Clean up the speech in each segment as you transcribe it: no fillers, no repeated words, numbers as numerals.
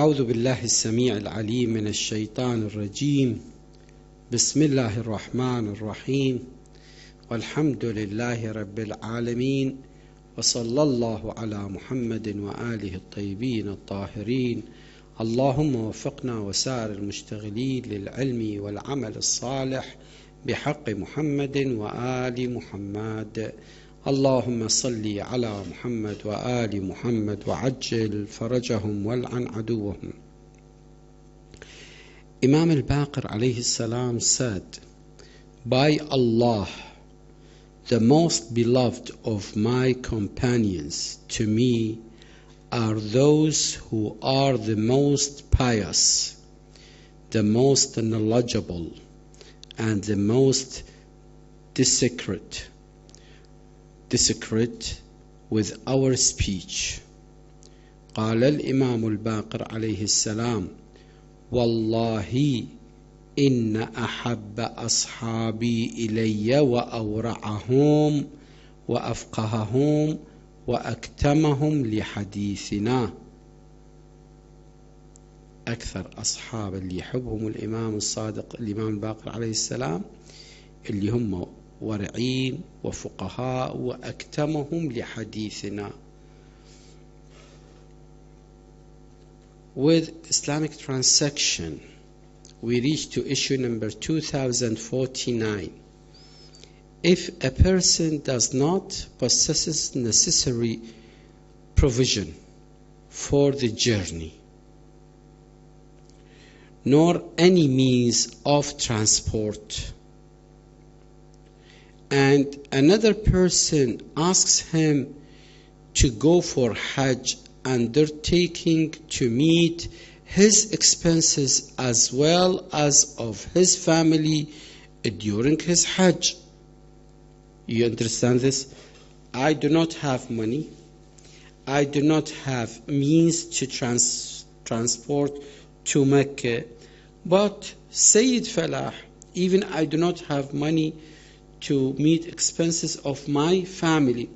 أعوذ بالله السميع العليم من الشيطان الرجيم. بسم الله الرحمن الرحيم، والحمد لله رب العالمين، وصلى الله على محمد وآله الطيبين الطاهرين. اللهم وفقنا وسائر المشتغلين للعلم والعمل الصالح بحق محمد وآل محمد. اللهم صل على محمد وآل محمد وعجل فرجهم والعن عدوهم. Imam al-Baqir alayhi salam said, "By Allah, the most beloved of my companions to me are those who are the most pious, the most knowledgeable, and the most discreet with our speech." قال الإمام الباقر عليه السلام: والله إن أحب أصحابي إلي وأورعهم وأفقههم وأكتمهم لحديثنا. أكثر أصحاب اللي يحبهم الإمام الصادق الإمام الباقر عليه السلام اللي هم ورعين وفقهاء وأكتمهم لحديثنا. With Islamic transaction, we reach to issue number 2049. If a person does not possess necessary provision for the journey, nor any means of transport, and another person asks him to go for Hajj, undertaking to meet his expenses as well as of his family during his Hajj. You understand this? I do not have money. I do not have means to transport to Mecca. But Sayyid Falah, even I do not have money to meet expenses of my family.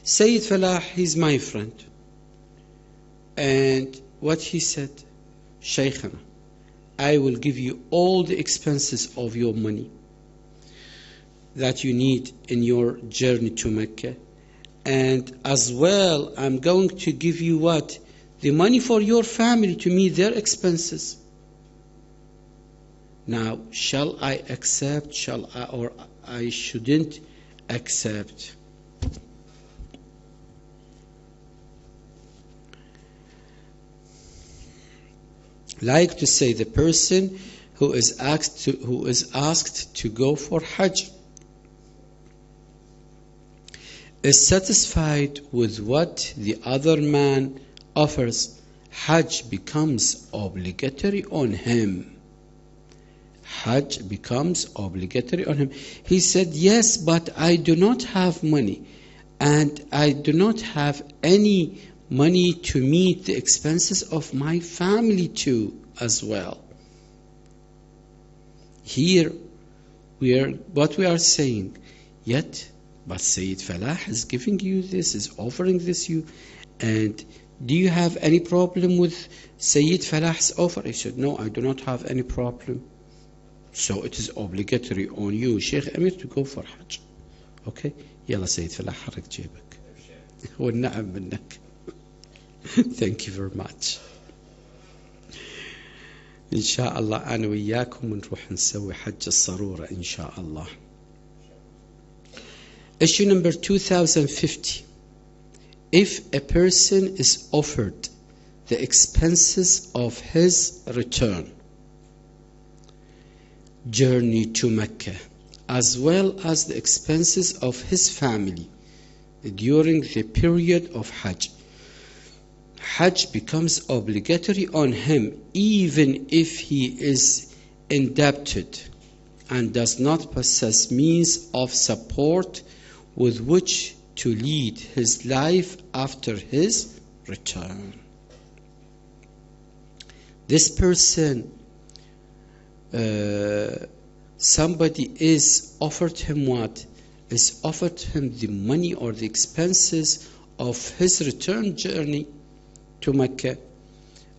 Sayyid Falah, he's my friend. And what he said, Sheikh, I will give you all the expenses of your money that you need in your journey to Mecca. And as well, I'm going to give you what? The money for your family to meet their expenses. Now, shall I accept, or I shouldn't accept? Like to say, the person who is asked to go for Hajj is satisfied with what the other man offers. Hajj becomes obligatory on him. Hajj becomes obligatory on him. He said, yes, but I do not have money, and I do not have any money to meet the expenses of my family too as well. Here what we are saying, yet, but Sayyid Falah is giving you this, is offering this you, and do you have any problem with Sayyid Falah's offer? He said, no, I do not have any problem. So it is obligatory on you, Sheikh Ameer, to go for Hajj. Okay? يلا سيد فلاح حرك جيبك. والنعم منك. Thank you very much. إن شاء الله أنا وياكم نروح نسوي حج الصرورة إن شاء الله. Issue number 2050. If a person is offered the expenses of his return journey to Mecca, as well as the expenses of his family during the period of Hajj, Hajj becomes obligatory on him even if he is indebted and does not possess means of support with which to lead his life after his return. This person, somebody is offered him what? Is offered him the money or the expenses of his return journey to Mecca,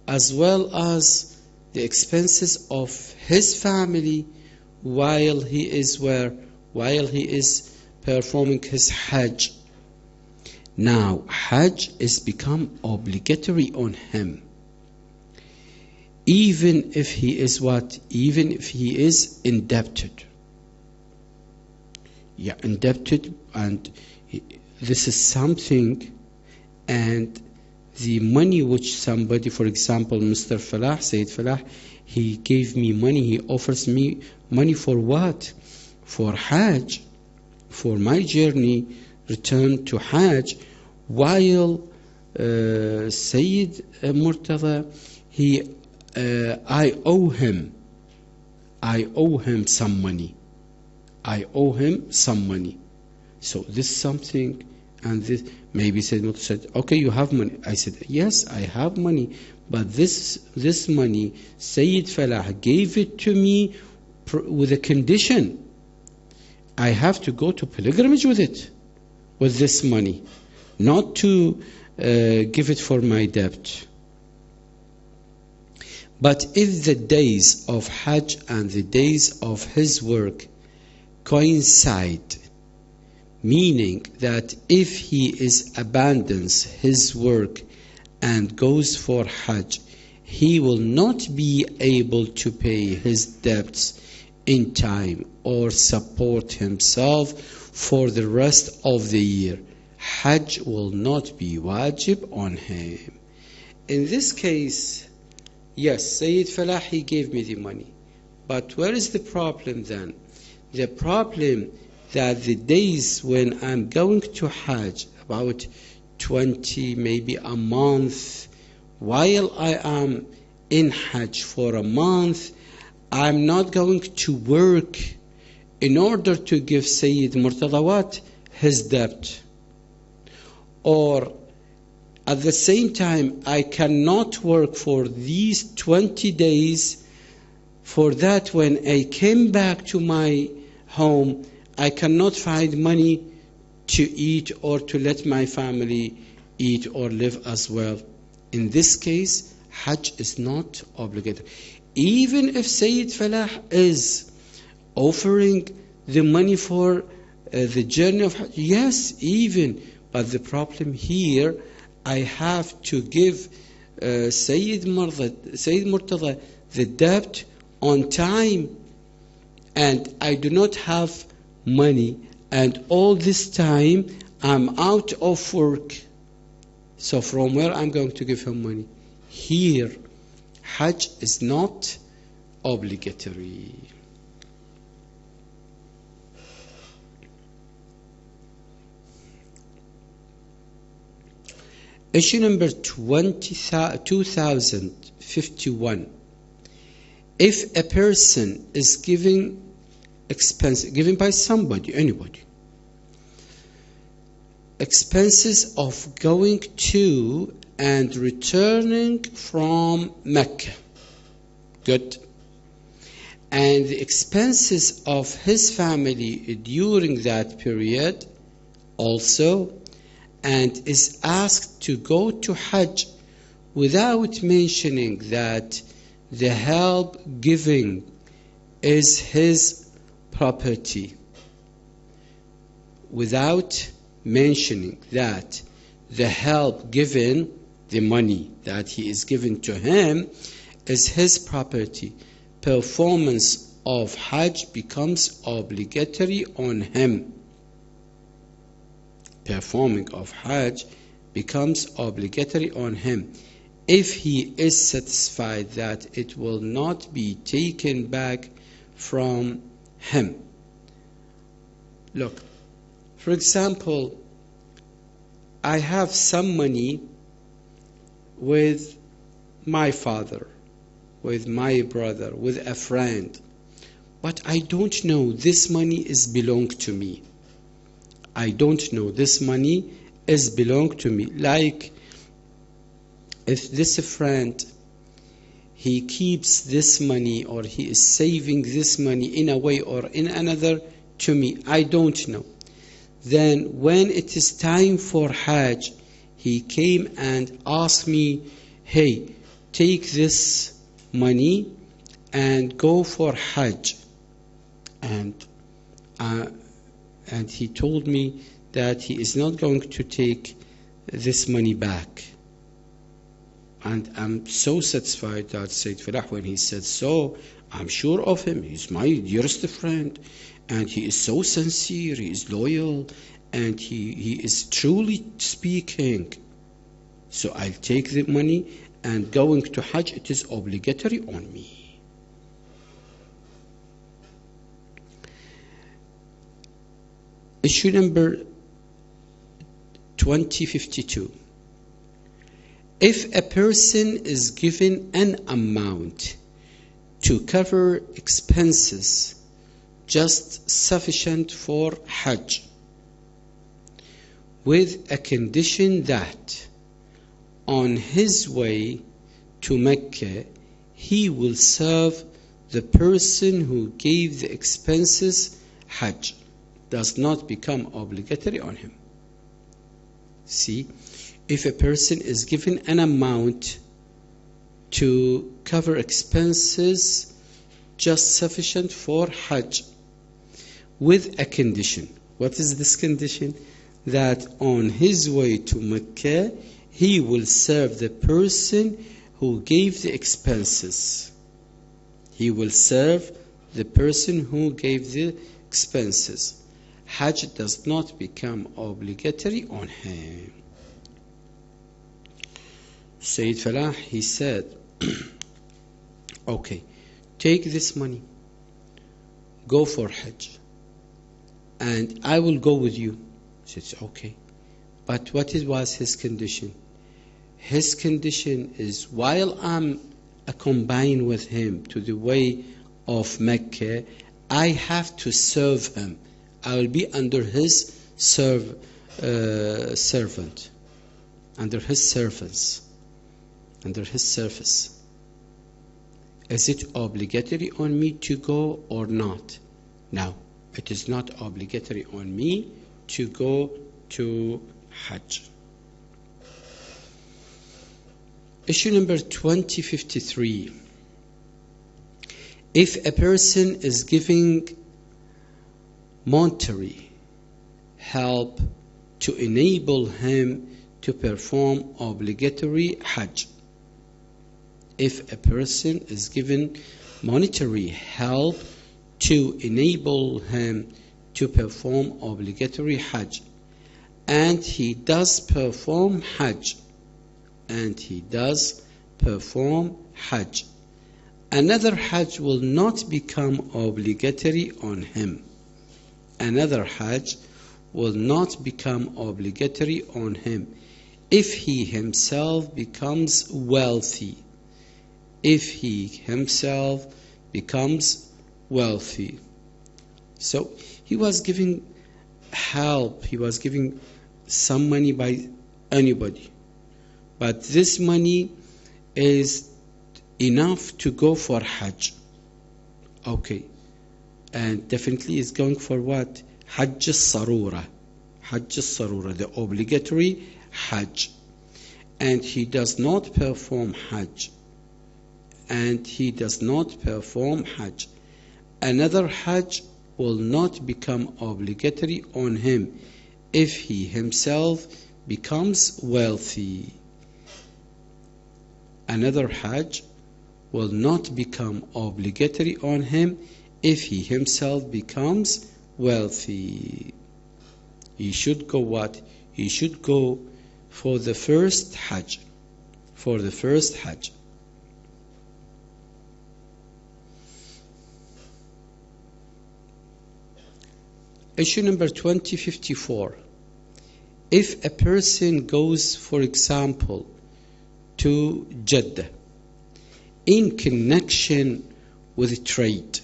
as well as the expenses of his family while he is where? While he is performing his Hajj. Now, Hajj is become obligatory on him. Even if he is what? Even if he is indebted. Yeah, indebted, and this is something, and the money which somebody, for example, Mr. Falah, Sayyid Falah, he gave me money, he offers me money for what? For Hajj, for my journey, return to Hajj, while Sayyid Murtada, I owe him some money. I owe him some money. So this is something, and this, maybe Sayyid said, okay, you have money. I said, yes, I have money, but this money, Sayyid Falah gave it to me with a condition. I have to go to pilgrimage with it, with this money, not to give it for my debt. But if the days of Hajj and the days of his work coincide, meaning that if he abandons his work and goes for Hajj, he will not be able to pay his debts in time or support himself for the rest of the year. Hajj will not be wajib on him. In this case, yes, Sayyid Falah, he gave me the money. But where is the problem then? The problem that the days when I'm going to Hajj, about 20, maybe a month, while I am in Hajj for a month, I'm not going to work in order to give Sayyid Murtada what? His debt. Or at the same time, I cannot work for these 20 days. For that, when I came back to my home, I cannot find money to eat or to let my family eat or live as well. In this case, Hajj is not obligatory. Even if Sayyid Falah is offering the money for the journey of Hajj, yes, even. But the problem here, I have to give Sayyid Murtada the debt on time, and I do not have money, and all this time I'm out of work. So from where I'm going to give him money? Here, Hajj is not obligatory. Issue number 2051. If a person is given by somebody, anybody, expenses of going to and returning from Mecca, good, and the expenses of his family during that period also, and is asked to go to Hajj without mentioning that the help giving is his property, without mentioning that the help given, the money that he is given to him, is his property, performance of Hajj becomes obligatory on him. Performing of Hajj becomes obligatory on him if he is satisfied that it will not be taken back from him. Look, for example, I have some money with my father, with my brother, with a friend, but I don't know this money is belong to me. I don't know this money is belong to me. Like if this friend, he keeps this money or he is saving this money in a way or in another to me, I don't know. Then when it is time for Hajj, he came and asked me, hey, take this money and go for Hajj. And he told me that he is not going to take this money back. And I'm so satisfied that Sayyid Falah, when he said so, I'm sure of him. He's my dearest friend, and he is so sincere, he is loyal, and he is truly speaking. So I'll take the money, and going to Hajj, it is obligatory on me. Issue number 2052. If a person is given an amount to cover expenses just sufficient for Hajj, with a condition that on his way to Mecca he will serve the person who gave the expenses, Hajj does not become obligatory on him. See, if a person is given an amount to cover expenses just sufficient for Hajj, with a condition. What is this condition? That on his way to Mecca, he will serve the person who gave the expenses. He will serve the person who gave the expenses. Hajj does not become obligatory on him. Sayyid Falah, he said, okay, take this money, go for Hajj, and I will go with you. He said, okay. But what was his condition? His condition is, while I'm accompanying with him to the way of Mecca, I have to serve him. I will be under his servant, under his servants, under his service. Is it obligatory on me to go or not? No, it is not obligatory on me to go to Hajj. Issue number 2053. If a person is giving monetary help to enable him to perform obligatory Hajj. If a person is given monetary help to enable him to perform obligatory Hajj, and he does perform Hajj, another Hajj will not become obligatory on him. Another Hajj will not become obligatory on him if he himself becomes wealthy. If he himself becomes wealthy. So he was giving help, he was giving some money by anybody. But this money is enough to go for Hajj. Okay. And definitely is going for what? Hajj al-Sarura. Hajj al-Sarura, the obligatory Hajj. And he does not perform Hajj. Another Hajj will not become obligatory on him if he himself becomes wealthy. Another Hajj will not become obligatory on him if he himself becomes wealthy. He should go what? He should go for the first Hajj. For the first Hajj. Issue number 2054. If a person goes, for example, to Jeddah in connection with trade,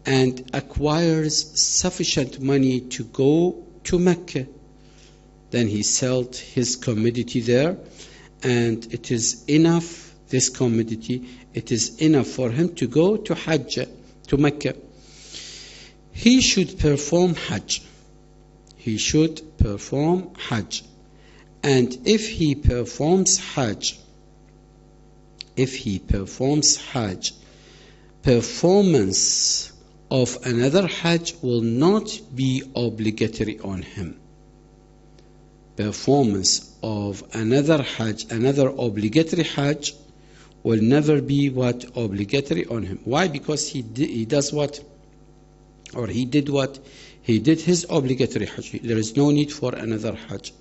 and acquires sufficient money to go to Mecca, then he sells his commodity there, and it is enough, this commodity, it is enough for him to go to Hajj, to Mecca. He should perform Hajj. And if he performs Hajj, performance of another Hajj will not be obligatory on him. Performance of another Hajj, another obligatory Hajj, will never be what? Obligatory on him. Why? Because he does what? Or he did what? He did his obligatory Hajj. There is no need for another Hajj.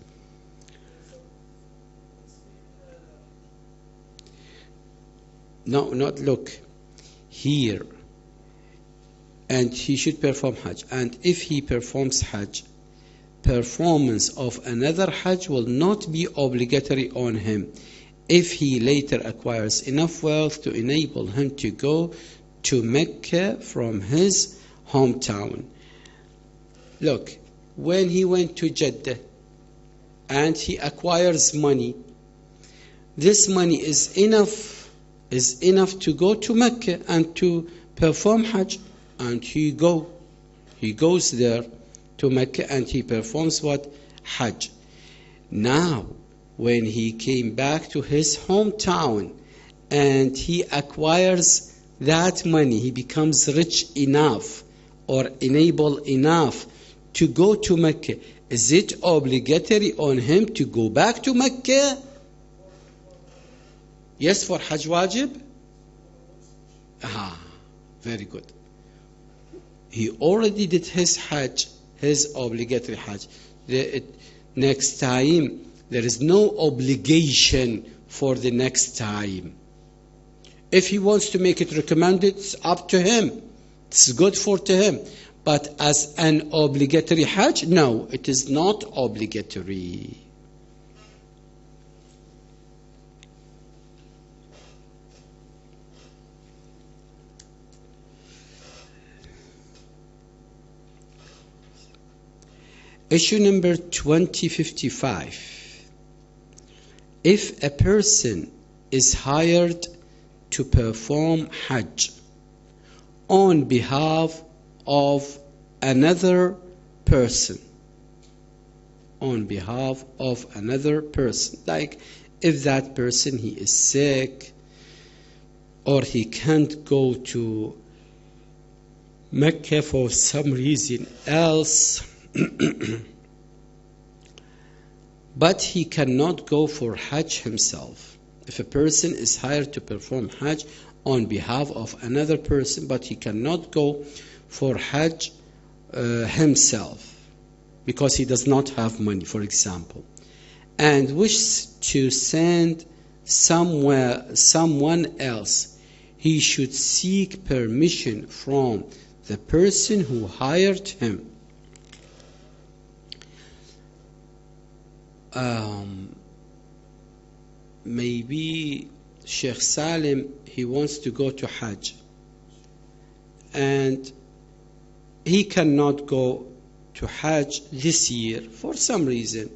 No, not look. Here. And he should perform Hajj. And if he performs Hajj, performance of another Hajj will not be obligatory on him if he later acquires enough wealth to enable him to go to Mecca from his hometown. Look, when he went to Jeddah and he acquires money, this money is enough to go to Mecca and to perform Hajj, and he goes there to Mecca and he performs what? Hajj. Now, when he came back to his hometown and he acquires that money, he becomes rich enough or enable enough to go to Mecca. Is it obligatory on him to go back to Mecca? Yes, for Hajj wajib? Very good. He already did his Hajj, his obligatory Hajj. Next time, there is no obligation for the next time. If he wants to make it recommended, it's up to him. It's good to him. But as an obligatory Hajj, no, it is not obligatory. Issue number 2055. If a person is hired to perform Hajj on behalf of another person, like if that person, he is sick or he can't go to Mecca for some reason else, but he cannot go for Hajj himself. If a person is hired to perform Hajj on behalf of another person, but he cannot go for Hajj himself because he does not have money, for example, and wishes to send someone else, he should seek permission from the person who hired him. Maybe Sheikh Salim, he wants to go to Hajj and he cannot go to Hajj this year for some reason.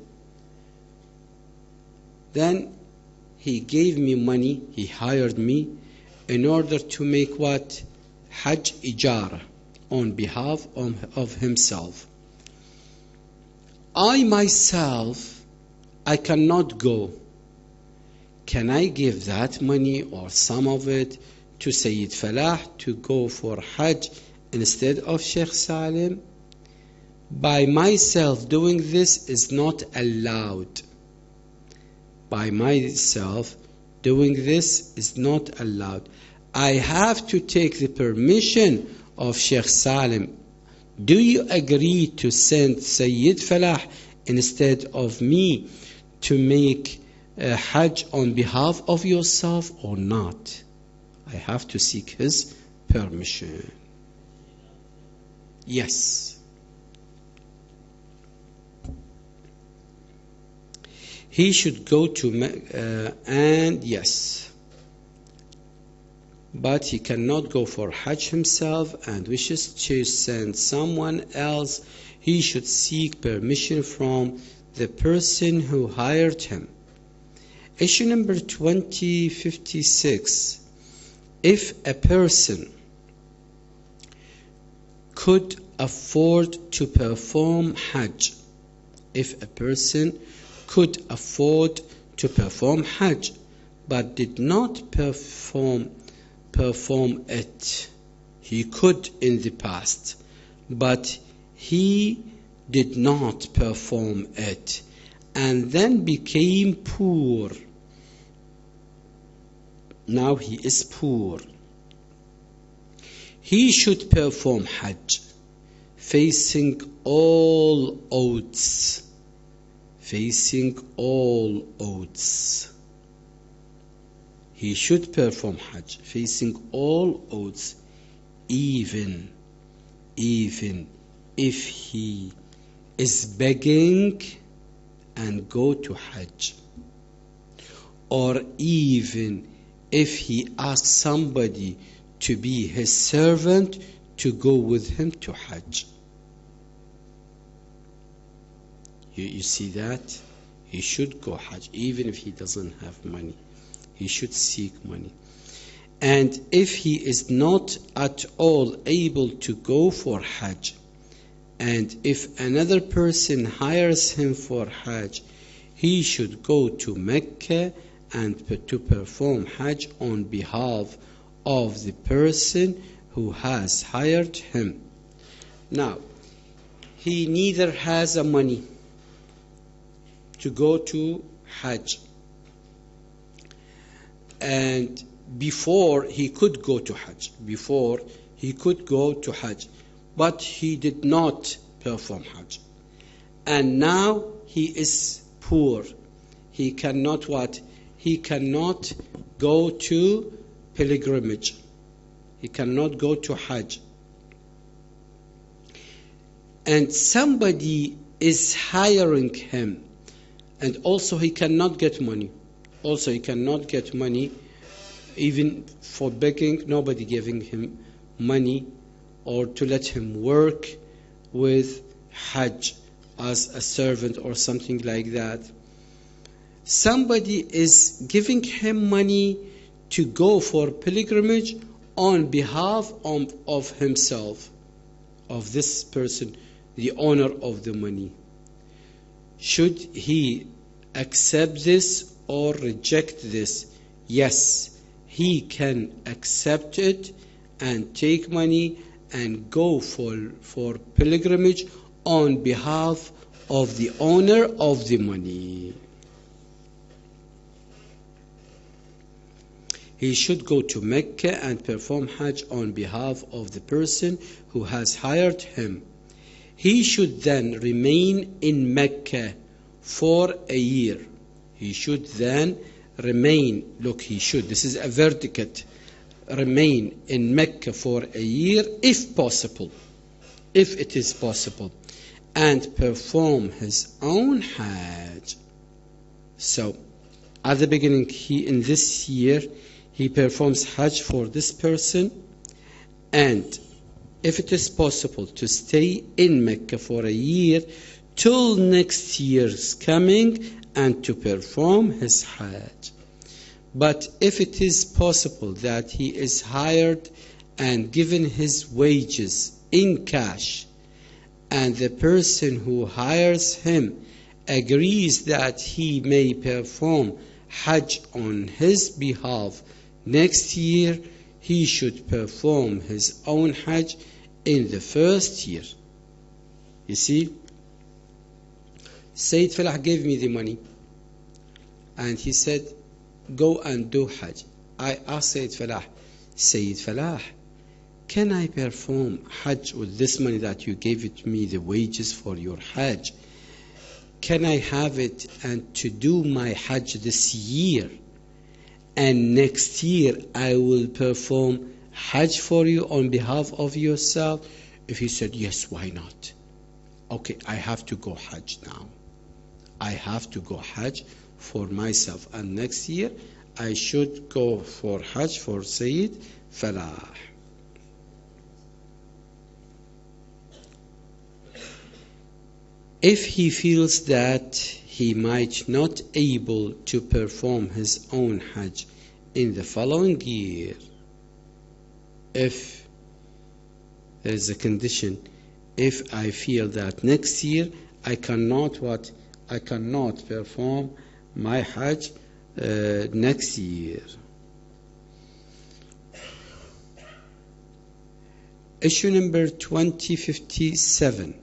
Then he gave me money, he hired me in order to make what? Hajj ijara on behalf of himself. I myself, I cannot go. Can I give that money or some of it to Sayyid Falah to go for Hajj instead of Sheikh Salim? By myself doing this is not allowed. By myself doing this is not allowed. I have to take the permission of Sheikh Salim. Do you agree to send Sayyid Falah instead of me to make Hajj on behalf of yourself or not? I have to seek his permission. Yes. He should go to and yes, but he cannot go for Hajj himself and wishes to send someone else. He should seek permission from the person who hired him. Issue number 2056. If a person could afford to perform Hajj, if a person could afford to perform Hajj but did not perform it. He could in the past, but he did not perform it and then became poor. Now he is poor. He should perform Hajj facing all odds. Facing all odds. He should perform Hajj facing all odds, even if he is begging and go to Hajj, or even if he asks somebody to be his servant to go with him to Hajj. You see that? He should go Hajj even if he doesn't have money. He should seek money. And if he is not at all able to go for Hajj, and if another person hires him for Hajj, he should go to Mecca and to perform Hajj on behalf of the person who has hired him. Now, he neither has a money to go to Hajj, and before he could go to Hajj, but he did not perform Hajj. And now he is poor. He cannot what? He cannot go to pilgrimage. He cannot go to Hajj. And somebody is hiring him. And also he cannot get money. Even for begging, nobody giving him money or to let him work with Hajj as a servant or something like that. Somebody is giving him money to go for pilgrimage on behalf of himself, of this person, the owner of the money. Should he accept this or reject this? Yes, he can accept it and take money and go for pilgrimage on behalf of the owner of the money. He should go to Mecca and perform Hajj on behalf of the person who has hired him. He should then remain in Mecca for a year. He should then remain, this is a verdict, remain in Mecca for a year if it is possible, and perform his own Hajj. So, at the beginning, in this year, he performs Hajj for this person, and if it is possible to stay in Mecca for a year till next year's coming and to perform his Hajj. But if it is possible that he is hired and given his wages in cash, and the person who hires him agrees that he may perform Hajj on his behalf next year, he should perform his own Hajj in the first year. You see, Sayyid Falah gave me the money and he said, go and do Hajj. I asked Sayyid Falah, can I perform Hajj with this money that you gave it me, the wages for your Hajj? Can I have it and to do my Hajj this year? And next year I will perform Hajj for you on behalf of yourself? If he said, yes, why not? Okay, I have to go Hajj now. I have to go Hajj for myself. And next year I should go for Hajj for Sayyid Falah. If he feels that he might not able to perform his own Hajj in the following year, if there is a condition, if I feel that next year I cannot I cannot perform my Hajj next year. Issue number 2057.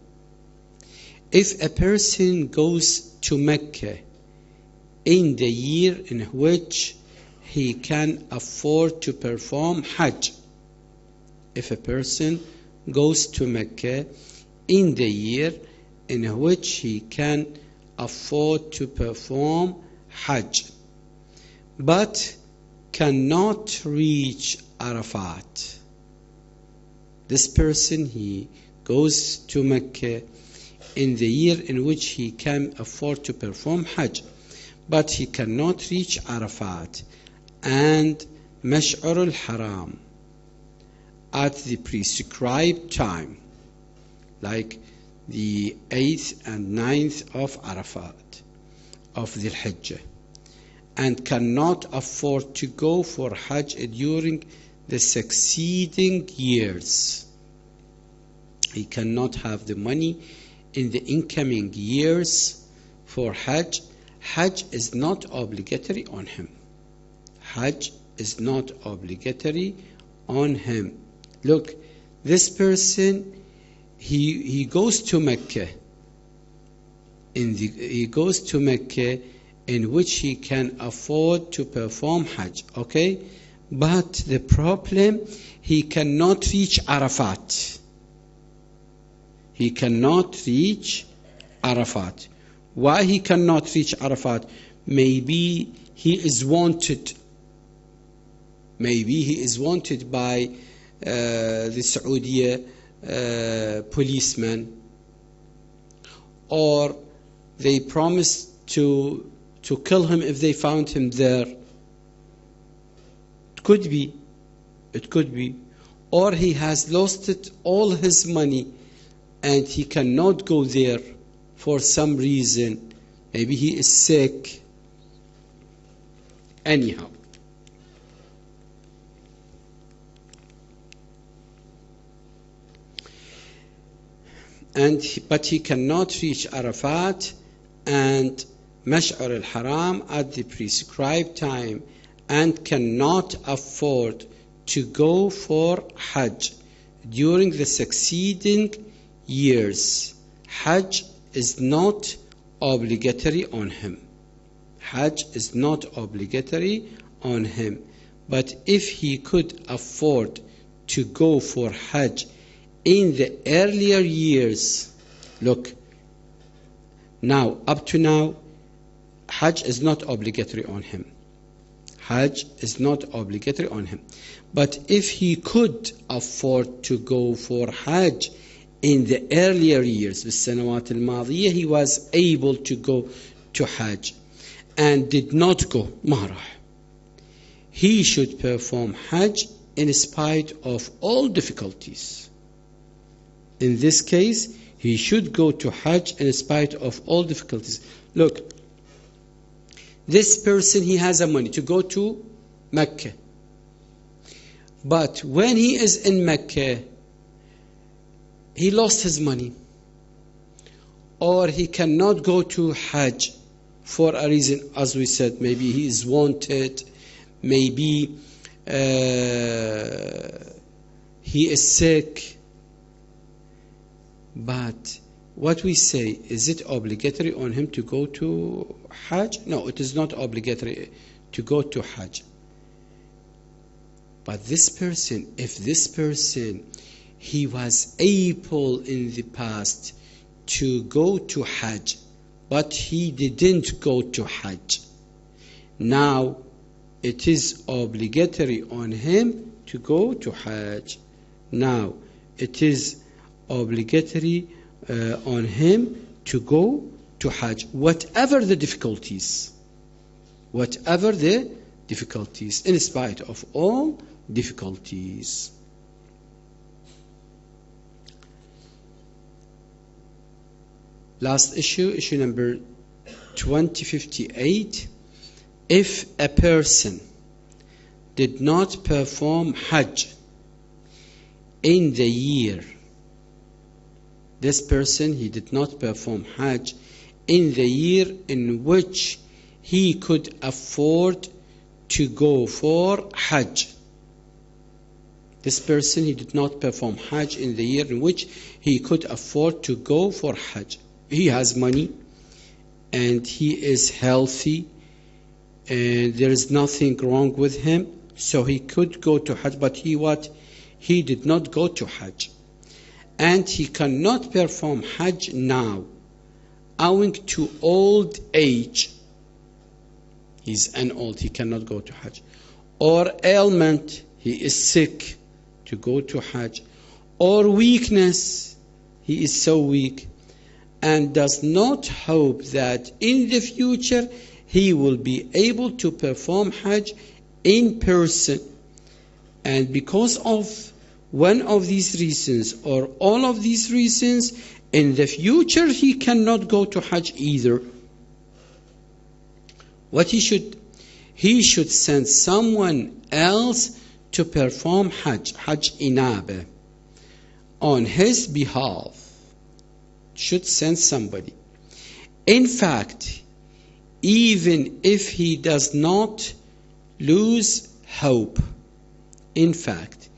If a person goes to Mecca in the year in which he can afford to perform Hajj. If a person goes to Mecca in the year in which he can afford to perform Hajj, but cannot reach Arafat. This person, he goes to Mecca in the year in which he can afford to perform Hajj, but he cannot reach Arafat and Mash'ar al-Haram at the prescribed time, like the 8th and 9th of Arafat of the Hajj, and cannot afford to go for Hajj during the succeeding years. He cannot have the money in the incoming years for Hajj. Hajj is not obligatory on him. Hajj is not obligatory on him. Look, this person, he goes to Mecca. He goes to Mecca in which he can afford to perform Hajj, okay? But the problem, he cannot reach Arafat. He cannot reach Arafat. Why he cannot reach Arafat? Maybe he is wanted. Maybe he is wanted by the Saudi policeman, or they promised to kill him if they found him there. It could be. Or he has lost all his money and he cannot go there for some reason. Maybe he is sick. Anyhow. But he cannot reach Arafat and Mash'ar al-Haram at the prescribed time, and cannot afford to go for Hajj during the succeeding years. Hajj is not obligatory on him. Hajj is not obligatory on him. But if he could afford to go for Hajj in the earlier years, look, now, up to now, Hajj is not obligatory on him. Hajj is not obligatory on him. But if he could afford to go for Hajj in the earlier years, بالسنوات الماضية, he was able to go to Hajj and did not go, ما راح. He should perform Hajj in spite of all difficulties. In this case, he should go to Hajj in spite of all difficulties. Look, this person, he has a money to go to Mecca. But when he is in Mecca, he lost his money. Or he cannot go to Hajj for a reason, as we said, maybe he is wanted, maybe he is sick. But what we say, is it obligatory on him to go to Hajj? No, it is not obligatory to go to Hajj. But this person, if this person, he was able in the past to go to Hajj, but he didn't go to Hajj, now it is obligatory on him to go to Hajj. Now it is obligatory on him to go to Hajj, whatever the difficulties, in spite of all difficulties. Last issue, issue number 2058. If a person did not perform Hajj in the year, this person, he did not perform Hajj in the year in which he could afford to go for Hajj. This person, he did not perform Hajj in the year in which he could afford to go for Hajj. He has money and he is healthy and there is nothing wrong with him, so he could go to Hajj, but he did not go to Hajj. And he cannot perform Hajj now, owing to old age. He's an old, he cannot go to Hajj. Or ailment, he is sick to go to Hajj. Or weakness, he is so weak and does not hope that in the future he will be able to perform Hajj in person. And because of one of these reasons or all of these reasons, in the future he cannot go to Hajj either. What he should send someone else to perform Hajj Inaba, on his behalf. Should send somebody. In fact, even if he does not lose hope, in fact,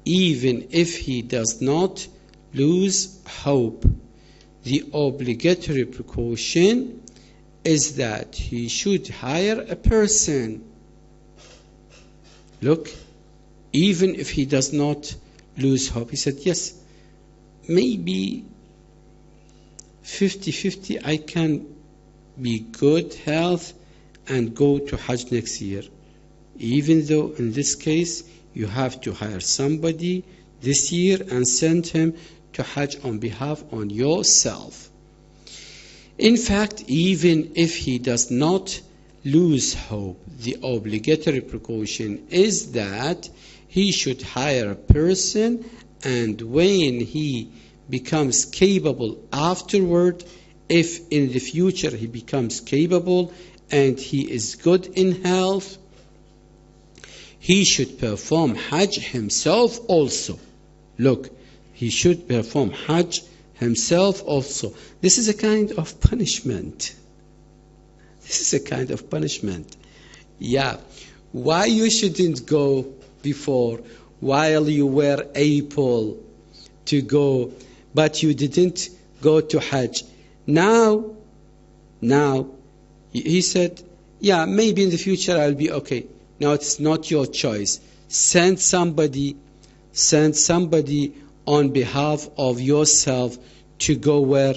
even if he does not lose hope, the obligatory precaution is that he should hire a person. Look, even if he does not lose hope, he said, yes, maybe 50-50 I can be good health and go to Hajj next year. Even though in this case you have to hire somebody this year and send him to Hajj on behalf on yourself. In fact, even if he does not lose hope, the obligatory precaution is that he should hire a person, and when he becomes capable afterward, if in the future he becomes capable and he is good in health, he should perform Hajj himself also. Look, he should perform Hajj himself also. This is a kind of punishment. This is a kind of punishment. Yeah. Why you shouldn't go before while you were able to go, but you didn't go to Hajj. Now, he said, yeah, maybe in the future I'll be okay. Now it's not your choice. Send somebody on behalf of yourself to go where?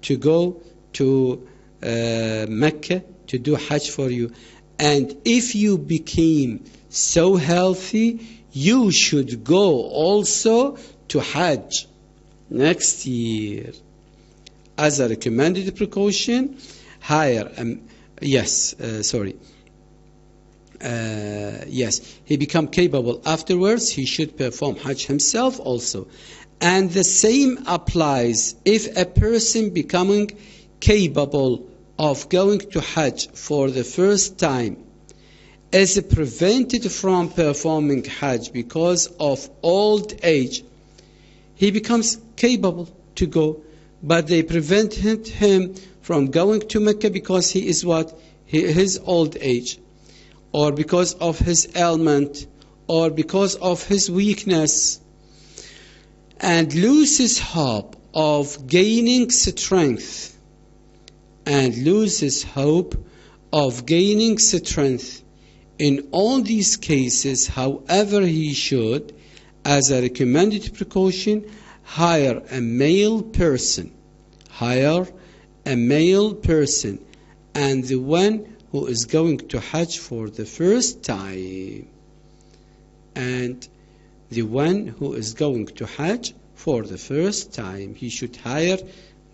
To go to Mecca to do Hajj for you. And if you became so healthy, you should go also to Hajj next year. As a recommended precaution, he become capable afterwards, he should perform Hajj himself also. And the same applies if a person becoming capable of going to Hajj for the first time is prevented from performing Hajj because of old age. He becomes capable to go, but they prevented him from going to Mecca because he is his old age, or because of his ailment, or because of his weakness, and loses hope of gaining strength, In all these cases, however, he should, as a recommended precaution, hire a male person, and the one who is going to Hajj for the first time. And the one who is going to Hajj for the first time, he should hire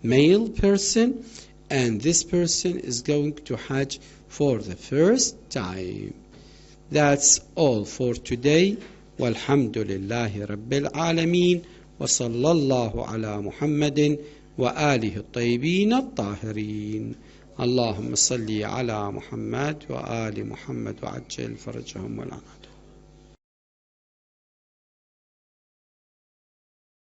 male person, and this person is going to Hajj for the first time. That's all for today. Walhamdulillahi Rabbil Alameen. وصلى الله على محمد وآله الطيبين الطاهرين. اللهم صل على محمد وآل محمد وعجل فرجهم ولعنتهم.